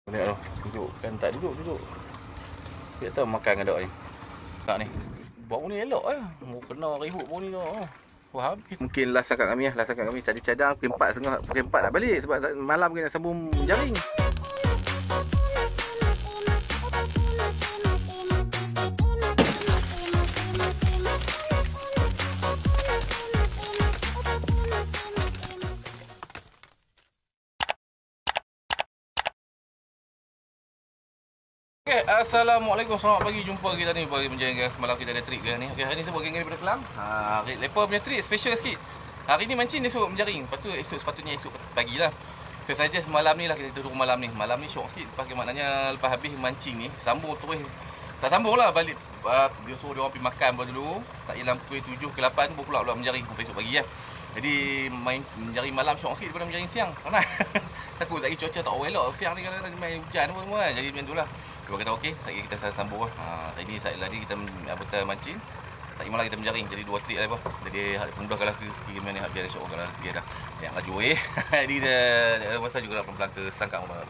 Lihat tu, duduk kan tak duduk. Dia tahu makan dengan dok ni. Tak ni. Bau ni elok ah. Mau kena ribut bau ni tu. Wah habis. Mungkin last akak kami lah. Last akak kami tadi cadang pukul 4.30, pukul 4 nak balik sebab malam kita nak sambung jaring. Okay, assalamualaikum, selamat pagi, jumpa kita ni bagi menjaring guys. Semalam kita ada trip ke ni. Okay, hari ni saya buat geng daripada Kelang. Lepas punya trip special sikit. Hari ni mancing, esok menjaring. Lepas tu sepatutnya esok pagi lah. So saja semalam ni lah kita turun malam ni. Malam ni syok sikit. Lepas maknanya lepas habis mancing ni sambung terus. Tak sambung lah balik. Dia suruh dia orang pergi makan dulu. Tak dalam pukul 7 ke 8 baru pula menjaring sampai esok pagi lah. Jadi main menjaring malam syok sikit daripada menjaring siang. Panas. Takut lagi cuaca tak elok. Siang ni kadang-kadang main hujan pun semua kan. Jadi macam itulah. Dia kata okey, hari kita sambung lah. Hari ni tak lagi kita betul mancing. Tak malam kita menjaring. Jadi 2 trip lah apa. Jadi mudahkanlah rezeki mana biar esok kalau rezeki dah yang laju Jadi dia masa juga nak pelan-pelan ke Sangkang rumah.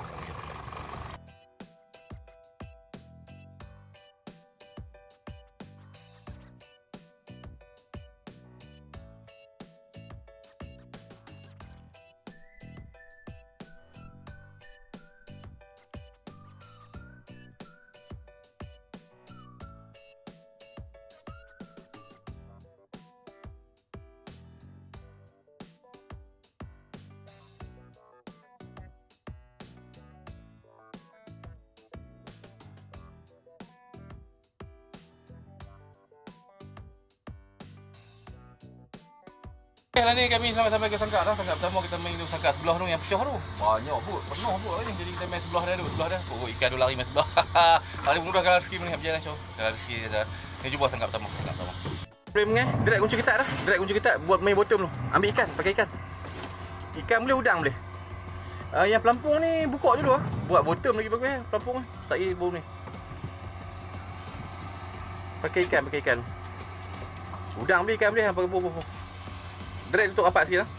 Lah ni kami sampai ke Sangkak dah. Sangkak pertama kita main tu Sangkak sebelah tu yang pecah tu. Banyak pun, penuh pun ni. Jadi kita main sebelah dia tu, sebelah dia. Oh, ikan tu lari main sebelah. Paling mudah kalau rezeki ni berjalan show. Kalau rezeki dah. Ni cuba Sangkak pertama, Frame ni, drag kunci ketat dah. Drag kunci ketat buat main bottom tu. Ambil ikan, pakai ikan. Ikan boleh, udang boleh. Yang pelampung ni buka dulu ah. Buat bottom lagi bagus pelampung ni. Tak payah bau ni. Pakai ikan. Udang boleh, ikan boleh, pakai bau. Drag tutup rapat sikit lah.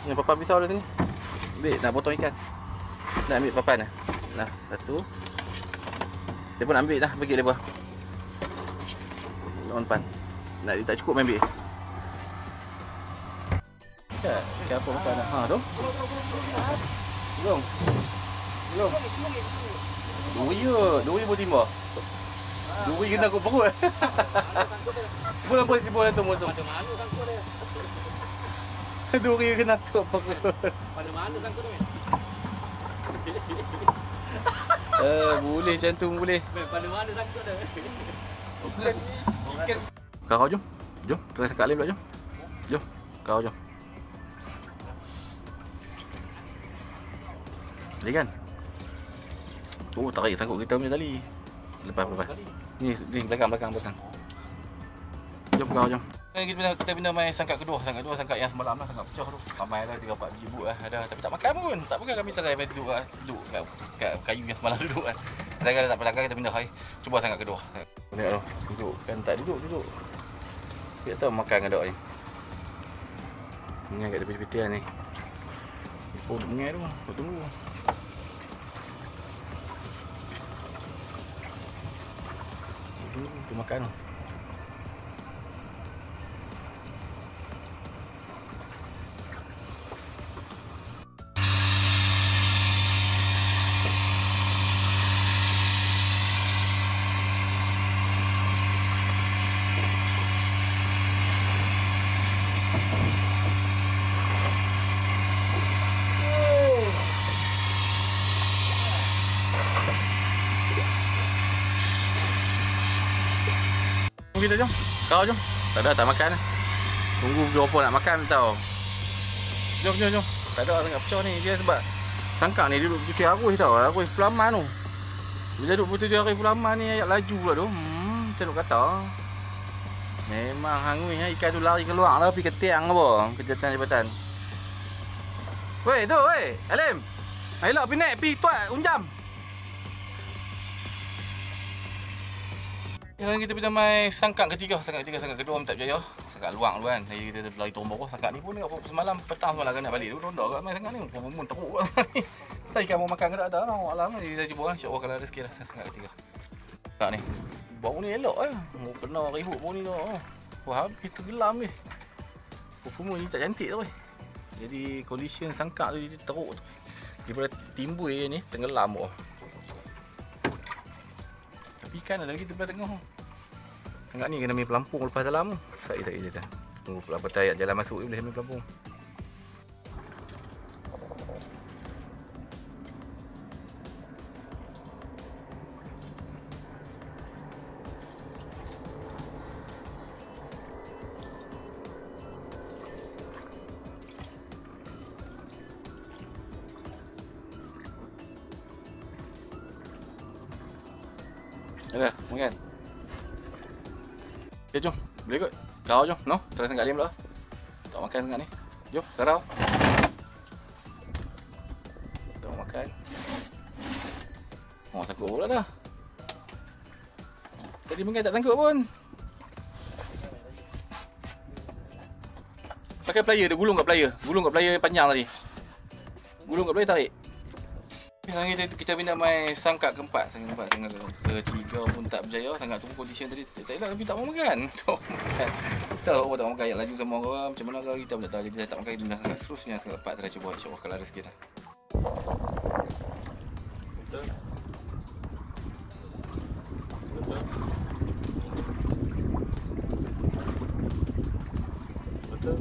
Ni papan pisau dah sini. Ambil, nak potong ikan. Nak ambil papan dah. Nah, satu. Dia pun ambil dah, bagi lebar. Lawan depan. Nak dia tak cukup ambil. Ikan apa makan dah? Tu. Belum. Duri pun timba. Duri kena aku perut. Bulan pun tiba tu motor. Mana sangkut dia? Duri kena tu perut. Mana sangkut dia? Boleh macam tu boleh. Pada mana sangkut dia? Kau jom. Jom, try sangkut lain pula jom. Jom, kau jom. Ni kan? Oh, tarik sangkut kita punya tali. Lepas. Ni belakang. Jom kau jom. Kita pindah main sangkak kedua sangkak yang semalam lah, sangkak pecah tu. Ramai dah 3-4 biji but lah ada, tapi tak makan pun. Tak makan kami salah main duduk kat kayu yang semalam duduk kan. Kadang-kadang tak pelakar kita pindah hai. Cuba sangkak kedua. Lihat tu, duduk kan tak duduk. Dia tahu makan dengan dok ni. Mengai kat tepi-tepi ni. Oh, mengai tu. Tunggu. Tu makan tu. Kita jom. Kau jom. Tak makan. Tunggu berapa nak makan tau. Jom. Tak ada sangat pecah ni. Dia sebab sangkak ni duduk 7 hari tau. Hari pelaman tu. Bila duduk 7 hari pelaman ni ayat laju pula tu. Macam duk kata. Memang hangui ikan tu lari keluar lah pergi ke tiang apa. Kejahatan jabatan. Weh tu weh. Alim. Ayolah pergi naik pergi tuat unjam. Sekarang kita pindah main sangkak ketiga, sangkak kedua tak berjaya. Sangkak luang tu kan. Jadi kita lari turun bawah. Sangkak ni pun tengok semalam petang semalam kan nak balik. Ronda kat mai sangkak ni. Mumun teruk kat ni. Saya ikan mau makan ke tak ada lah. Alam ni dia jumpa kan. InsyaAllah kalau ada rezeki lah sangkak ketiga. Sangkak ni. Bau ni elok lah. Mau kena ribut bau ni tu. Wah, habis tenggelam ni. Performa ni tak cantik tu. Jadi condition sangkak tu dia teruk tu. Daripada timbul ni tenggelam bawah. Tapi ikan ada lagi di belah tengah. Sangkak ni kena main pelampung lepas dalam. Tak je dah. Tunggu pula percaya jalan masuk ni boleh main pelampung. Ada, makan. Okay, jom. Boleh kot. Kau jom. No, try sangkak lain pula. Tak makan sangkak ni. Jom, garau. Tak makan. Oh, sangkut pula dah. Tadi makan tak sangkut pun. Pakai plier dia, gulung kat plier. Gulung kat plier panjang tadi. Gulung kat plier tarik. Sekarang kita pindah main sangkak keempat. Sangkak ketiga pun tak berjaya. Sangkak tu condition tadi tak elok tapi tak mau makan. Tak mau makan. Tak mau makan. Yang laju sama orang macam mana kalau kita pun tak tahu. Jadi saya tak makan. Pindah sangkak seterusnya. Sangkak keempat kita cuba. InsyaAllah kalau ada rezeki lah. Betul. Betul.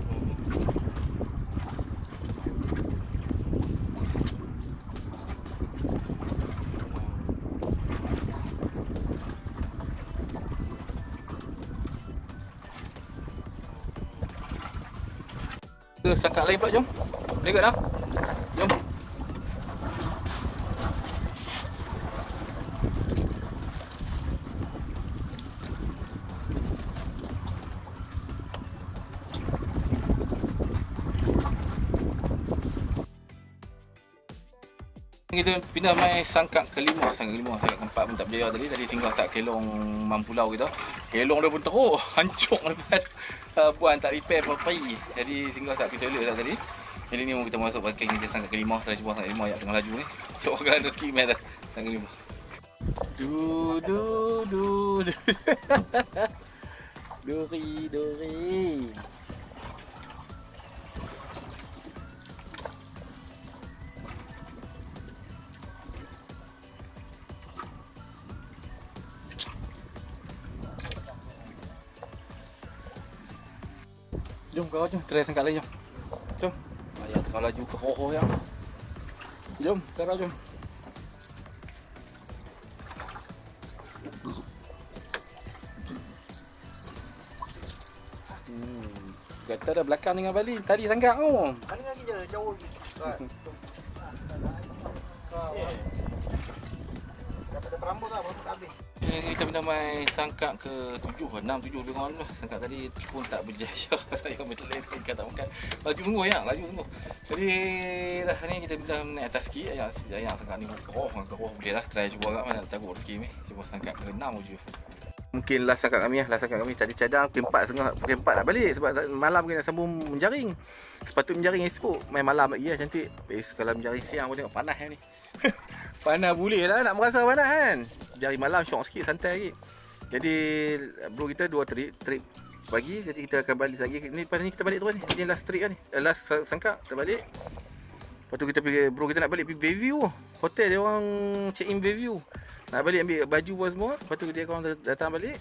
Ke sangkak lain pula, jom. Boleh ke dah? Jom. Kita pindah main sangkak kelima. Sangkak keempat pun tak berjaya tadi. Tadi tinggal sat kelong mampulau kita. Kelong dia pun teruk. Hancur lepas buan tak repair properly. Jadi tinggal sat kita elok tadi. Jadi ni kita masuk parking kita sangkak kelima. Saya cuba sangkak kelima yang tengah laju ni. Cuba kalau ada rezeki main dah. Sangkak kelima. Duri. Jom kau jom, try sangkak lain jom. Jom. Ayah tengah laju ke hoho yang. Jom, kau jom. Kata dah belakang dengan Bali, tadi sangkak tu. Mana lagi je, jauh lagi. Dah tak ada perambut lah, baru tak habis. Kita pindah main sangkak ke 7, 6, 7 lebih kurang lah. Sangkak tadi pun tak berjaya. Saya macam lain ikan tak makan. Laju sungguh ya, laju sungguh. Jadi dah ni kita pindah naik atas sikit. Yang sangkak ni keroh boleh lah. Try cuba kat mana takut rezeki ni. Cuba sangkak ke 6 je. Mungkin last sangkak kami lah. Last sangkak kami tadi cadang pukul 4.30 nak balik. Sebab malam kita nak sambung menjaring. Sepatutnya menjaring esok. Main malam lagi lah cantik. Kalau menjaring siang pun tengok panas ni. Panas boleh lah nak merasa panas kan. Jari malam syok sikit, santai lagi. Jadi bro kita 2 trip pagi. Jadi kita akan balik lagi. Ni pada ni kita balik terus ni. Ini last trip kan ni. Last sangkak kita balik. Lepas tu kita pergi, bro kita nak balik pergi Bayview. Hotel dia orang check in Bayview. Nak balik ambil baju pun semua. Lepas tu dia orang datang balik.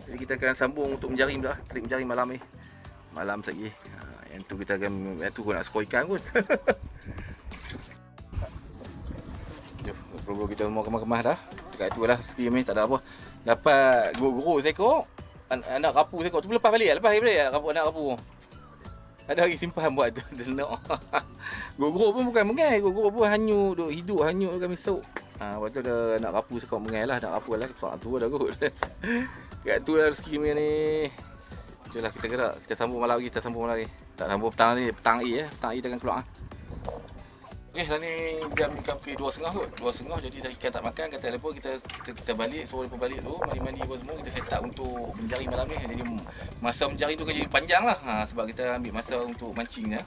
Jadi kita akan sambung untuk menjaring dah. Trip menjaring malam ni. Malam lagi. Yang tu kita akan, yang tu nak skor ikan kot. Bro kita mau kemas-kemas dah. Dekat tu lah rezeki ni tak ada apa. Dapat guru seekor. Anak rapu seekor tu lepas balik rapu anak rapu. Ada lagi simpan buat tu. Dia nak. Guru pun bukan mengai, guru pun hanyut duk hidup hanyut kami sok. Lepas tu ada anak rapu seekor mengai lah, anak rapu lah soal tu dah kot. Dekat tu lah rezeki ni. Jomlah kita gerak, kita sambung malam lagi, Tak sambung petang ni, petang petang kita akan keluar. Dah ni jam dekat pukul 2.30 kot. 2.30 jadi dah ikan tak makan. Kata lepas kita balik, suruh lepas balik dulu, mandi-mandi apa semua, kita set up untuk menjaring malam ni. Jadi masa menjaring tu kan jadi panjang lah. Sebab kita ambil masa untuk mancingnya.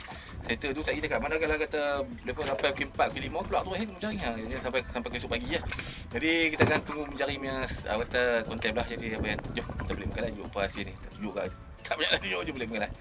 Settle tu tak kira kat mana kalau kata lepas sampai pukul 4, pukul 5 pula tu menjaring. Jadi sampai esok pagi lah. Jadi kita akan tunggu menjaring punya kata konten lah. Jadi apa yang jom kita boleh makan lah. Jom apa hasil ni. Tunjuk kat tak banyak lah tunjuk je boleh makan lah.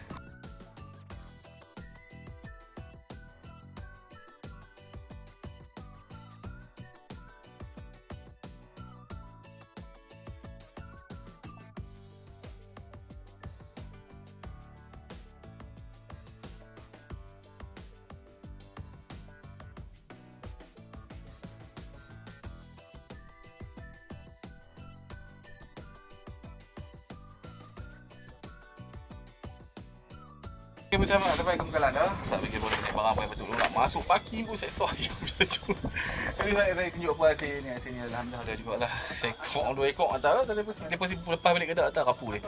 Okay, bersama sampai ke Bengkalan dah. Tak fikir boleh naik barang yang betul dulu. Nak masuk parking pun saya soh. Jadi saya tunjuk apa hasil ni. Hasil ni alhamdulillah ada jugalah. Sekok 2 ekor atas. Lepas balik ke dak atas kapu ni.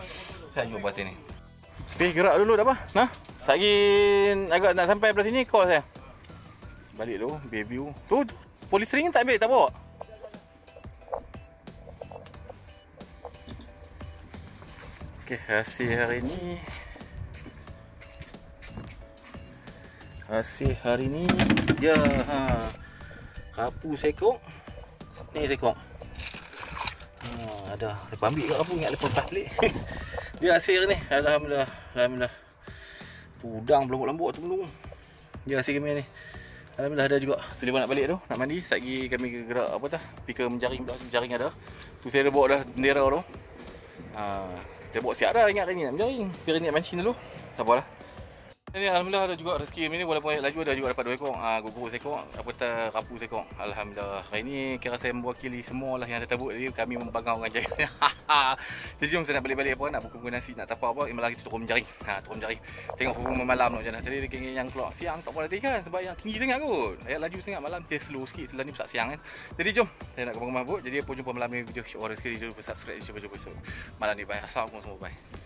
Saya tunjuk apa hasil ni. Okay, gerak dulu dah apa? Nah. Lagi agak nak sampai belah sini call saya. Balik tu, view. Tu polis ring tak ambil, tak bawa. Okay, hasil hari ni. Hasil hari ni ya kapu sekok. Ni sekok. Ada. Lepas ambil kat kapu ingat lepas balik. Dia hasil ni. Alhamdulillah. Udang berlambut-lambut tu belum. Dia hasil kami ni. Alhamdulillah ada juga. Tu dia nak balik tu, nak mandi. Sekejap kami gerak apa tah? Pergi ke menjaring ada. Tu saya dah bawa dah bendera tu. Dia bawa siap dah ingat hari ni nak menjaring. Biar ni nak mancing dulu. Tak apalah. Ini alhamdulillah ada juga rezeki ni walaupun laju ada juga dapat 2 ekor. Gugur sekor, kapu sekor. Alhamdulillah. Hari ni kira saya mewakili semualah yang ada tabut tadi kami membangau dengan jaya. Jadi jom saya nak balik-balik apa nak buku nasi nak tapau apa malam kita turun menjaring. Turun menjaring. Tengok pukul malam tu je dah. Tadi dia kenging yang keluar siang tak apa tadi kan sebab yang tinggi sangat kot. Ayat laju sangat malam dia slow sikit setelah ni besar siang kan. Jadi jom saya nak ke rumah bot. Jadi apa jumpa malam ni video show rezeki jom subscribe jumpa malam ni bye. Assalamualaikum semua bye.